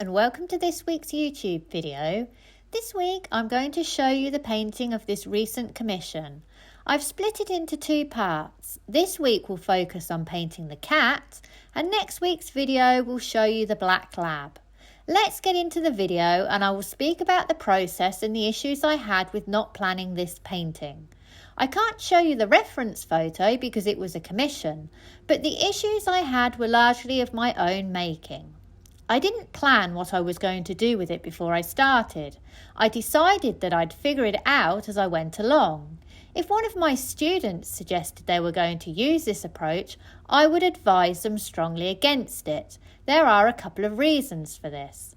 and welcome to this week's YouTube video. This week I'm going to show you the painting of this recent commission. I've split it into two parts. This week we'll focus on painting the cat and next week's video will show you the black lab. Let's get into the video and I will speak about the process and the issues I had with not planning this painting. I can't show you the reference photo because it was a commission, but the issues I had were largely of my own making. I didn't plan what I was going to do with it before I started. I decided that I'd figure it out as I went along. If one of my students suggested they were going to use this approach, I would advise them strongly against it. There are a couple of reasons for this.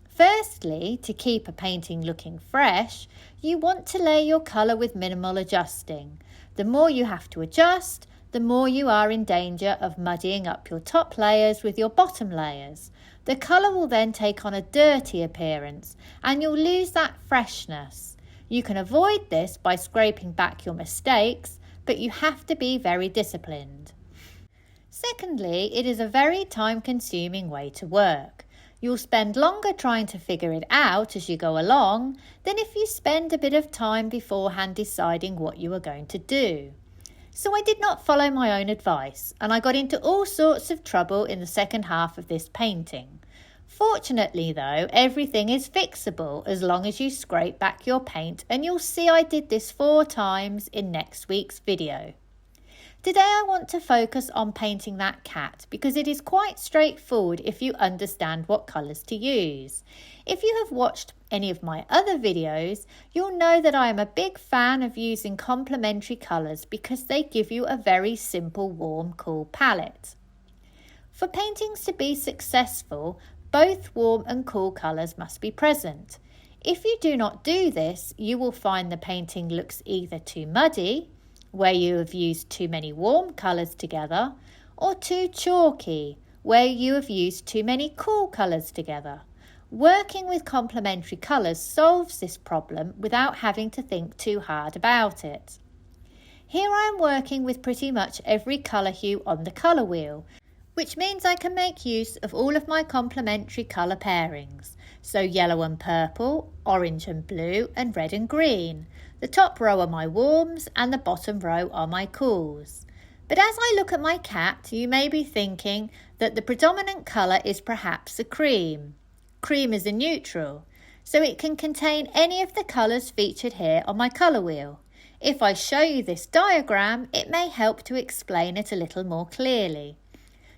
Firstly, to keep a painting looking fresh, you want to lay your colour with minimal adjusting. The more you have to adjust, the more you are in danger of muddying up your top layers with your bottom layers. The colour will then take on a dirty appearance and you'll lose that freshness. You can avoid this by scraping back your mistakes, but you have to be very disciplined. Secondly, it is a very time-consuming way to work. You'll spend longer trying to figure it out as you go along than if you spend a bit of time beforehand deciding what you are going to do. So I did not follow my own advice and I got into all sorts of trouble in the second half of this painting. Fortunately though, everything is fixable as long as you scrape back your paint, and you'll see I did this 4 times in next week's video. Today I want to focus on painting that cat because it is quite straightforward if you understand what colours to use. If you have watched any of my other videos, you'll know that I am a big fan of using complementary colours because they give you a very simple warm cool palette. For paintings to be successful, both warm and cool colours must be present. If you do not do this, you will find the painting looks either too muddy, where you have used too many warm colours together, or too chalky, where you have used too many cool colours together. Working with complementary colours solves this problem without having to think too hard about it. Here I am working with pretty much every colour hue on the colour wheel, which means I can make use of all of my complementary colour pairings. So yellow and purple, orange and blue, and red and green. The top row are my warms and the bottom row are my cools. But as I look at my cat, you may be thinking that the predominant colour is perhaps a cream. Cream is a neutral, so it can contain any of the colours featured here on my colour wheel. If I show you this diagram, it may help to explain it a little more clearly.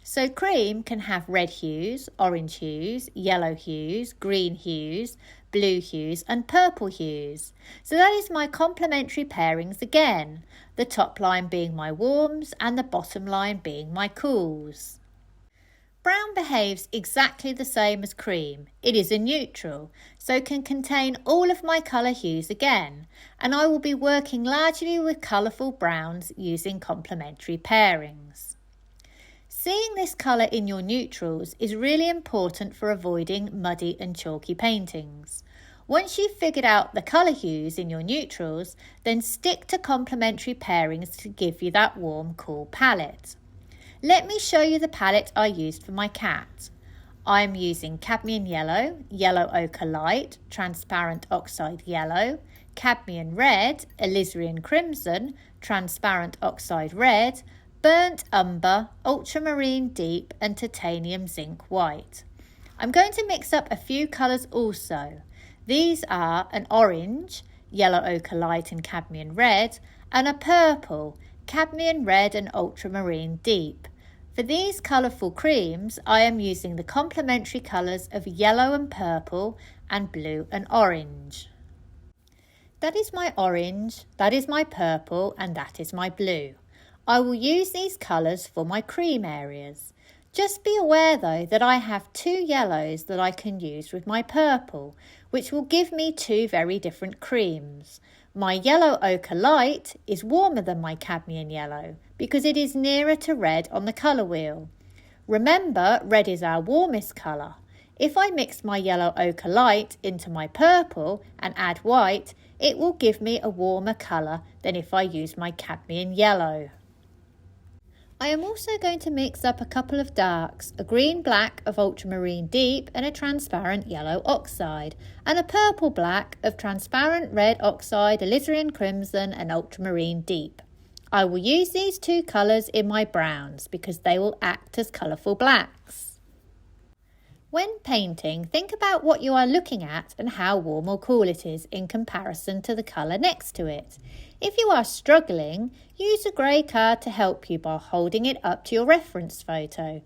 So cream can have red hues, orange hues, yellow hues, green hues, blue hues and purple hues. So that is my complementary pairings again, the top line being my warms and the bottom line being my cools. Brown behaves exactly the same as cream. It is a neutral, so can contain all of my colour hues again, and I will be working largely with colourful browns using complementary pairings. Seeing this colour in your neutrals is really important for avoiding muddy and chalky paintings. Once you've figured out the colour hues in your neutrals, then stick to complementary pairings to give you that warm, cool palette. Let me show you the palette I used for my cat. I am using cadmium yellow, yellow ochre light, transparent oxide yellow, cadmium red, alizarin crimson, transparent oxide red, burnt umber, ultramarine deep and titanium zinc white. I'm going to mix up a few colours also. These are an orange, yellow ochre light and cadmium red, and a purple, cadmium red and ultramarine deep. For these colourful creams, I am using the complementary colours of yellow and purple and blue and orange. That is my orange, that is my purple and that is my blue. I will use these colours for my cream areas. Just be aware though that I have 2 yellows that I can use with my purple, which will give me 2 very different creams. My yellow ochre light is warmer than my cadmium yellow because it is nearer to red on the colour wheel. Remember, red is our warmest colour. If I mix my yellow ochre light into my purple and add white, it will give me a warmer colour than if I use my cadmium yellow. I am also going to mix up a couple of darks, a green-black of ultramarine deep and a transparent yellow oxide, and a purple-black of transparent red oxide, alizarin crimson and ultramarine deep. I will use these two colours in my browns because they will act as colourful blacks. When painting, think about what you are looking at and how warm or cool it is in comparison to the colour next to it. If you are struggling, use a grey card to help you by holding it up to your reference photo.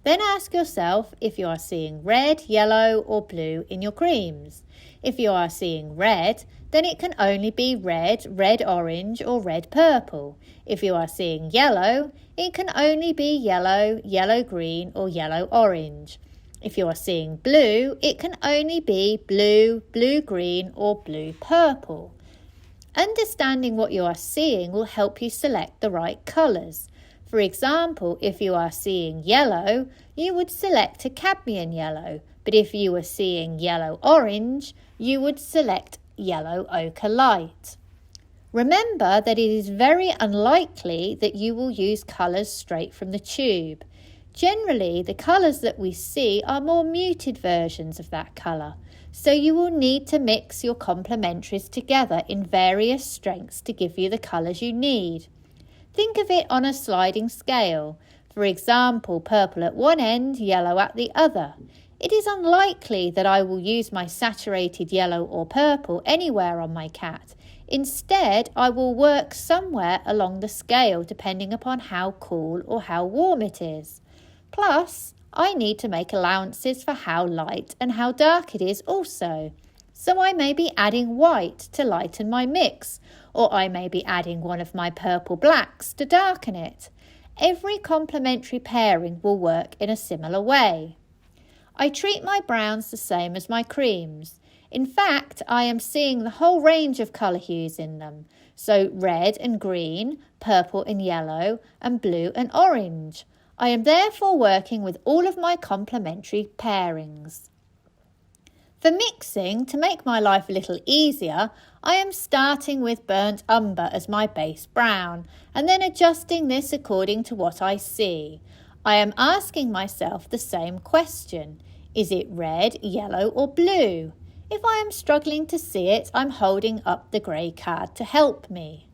Then ask yourself if you are seeing red, yellow or blue in your creams. If you are seeing red, then it can only be red, red-orange or red-purple. If you are seeing yellow, it can only be yellow, yellow-green or yellow-orange. If you are seeing blue, it can only be blue, blue-green or blue-purple. Understanding what you are seeing will help you select the right colours. For example, if you are seeing yellow, you would select a cadmium yellow, but if you were seeing yellow-orange, you would select yellow ochre light. Remember that it is very unlikely that you will use colours straight from the tube. Generally, the colours that we see are more muted versions of that colour, so you will need to mix your complementaries together in various strengths to give you the colours you need. Think of it on a sliding scale. For example, purple at one end, yellow at the other. It is unlikely that I will use my saturated yellow or purple anywhere on my cat. Instead, I will work somewhere along the scale depending upon how cool or how warm it is. Plus, I need to make allowances for how light and how dark it is also. So I may be adding white to lighten my mix, or I may be adding one of my purple blacks to darken it. Every complementary pairing will work in a similar way. I treat my browns the same as my creams. In fact, I am seeing the whole range of colour hues in them. So red and green, purple and yellow, and blue and orange. I am therefore working with all of my complementary pairings. For mixing, to make my life a little easier, I am starting with burnt umber as my base brown and then adjusting this according to what I see. I am asking myself the same question. Is it red, yellow or blue? If I am struggling to see it, I'm holding up the grey card to help me.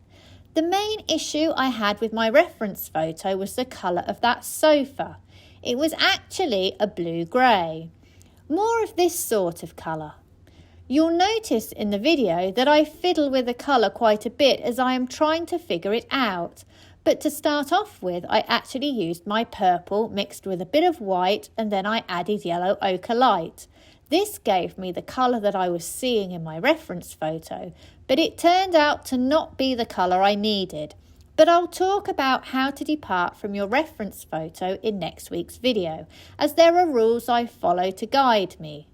The main issue I had with my reference photo was the colour of that sofa. It was actually a blue-grey. More of this sort of colour. You'll notice in the video that I fiddle with the colour quite a bit as I am trying to figure it out. But to start off with, I actually used my purple mixed with a bit of white and then I added yellow ochre light. This gave me the colour that I was seeing in my reference photo, but it turned out to not be the colour I needed. But I'll talk about how to depart from your reference photo in next week's video, as there are rules I follow to guide me.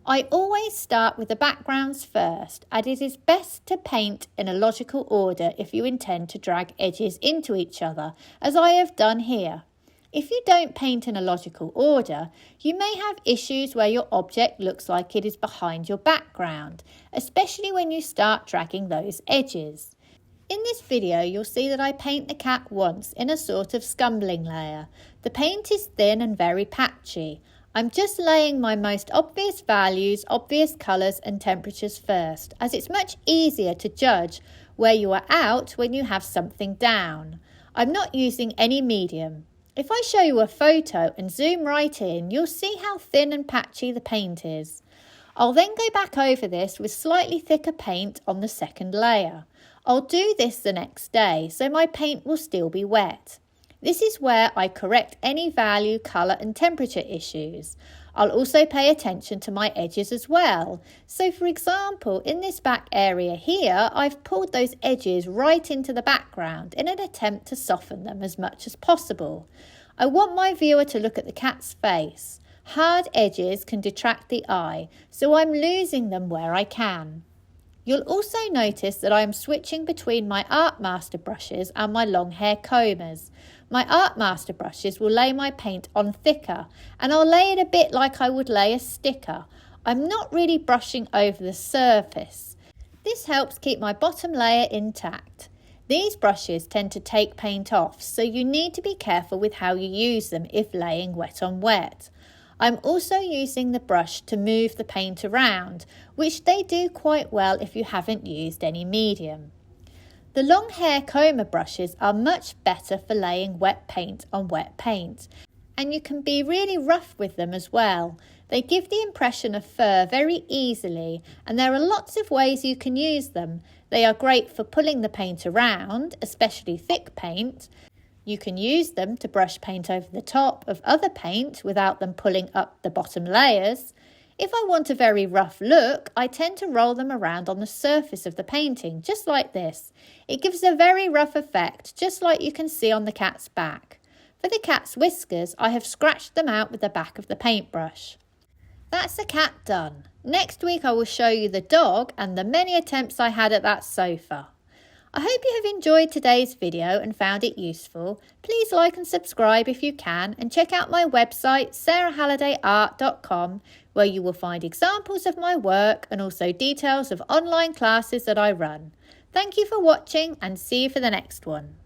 I always start with the backgrounds first, and it is best to paint in a logical order if you intend to drag edges into each other, as I have done here. If you don't paint in a logical order, you may have issues where your object looks like it is behind your background, especially when you start dragging those edges. In this video, you'll see that I paint the cat once in a sort of scumbling layer. The paint is thin and very patchy. I'm just laying my most obvious values, obvious colours and temperatures first, as it's much easier to judge where you are out when you have something down. I'm not using any medium. If I show you a photo and zoom right in, you'll see how thin and patchy the paint is. I'll then go back over this with slightly thicker paint on the second layer. I'll do this the next day, so my paint will still be wet. This is where I correct any value, colour and temperature issues. I'll also pay attention to my edges as well. So for example, in this back area here, I've pulled those edges right into the background in an attempt to soften them as much as possible. I want my viewer to look at the cat's face. Hard edges can detract the eye, so I'm losing them where I can. You'll also notice that I am switching between my Art Master brushes and my long hair combers. My Art Master brushes will lay my paint on thicker, and I'll lay it a bit like I would lay a sticker. I'm not really brushing over the surface. This helps keep my bottom layer intact. These brushes tend to take paint off, so you need to be careful with how you use them if laying wet on wet. I'm also using the brush to move the paint around, which they do quite well if you haven't used any medium. The long hair comber brushes are much better for laying wet paint on wet paint, and you can be really rough with them as well. They give the impression of fur very easily, and there are lots of ways you can use them. They are great for pulling the paint around, especially thick paint. You can use them to brush paint over the top of other paint without them pulling up the bottom layers. If I want a very rough look, I tend to roll them around on the surface of the painting, just like this. It gives a very rough effect, just like you can see on the cat's back. For the cat's whiskers, I have scratched them out with the back of the paintbrush. That's the cat done. Next week I will show you the dog and the many attempts I had at that sofa. I hope you have enjoyed today's video and found it useful. Please like and subscribe if you can, and check out my website sarahhallidayart.com, where you will find examples of my work and also details of online classes that I run. Thank you for watching, and see you for the next one.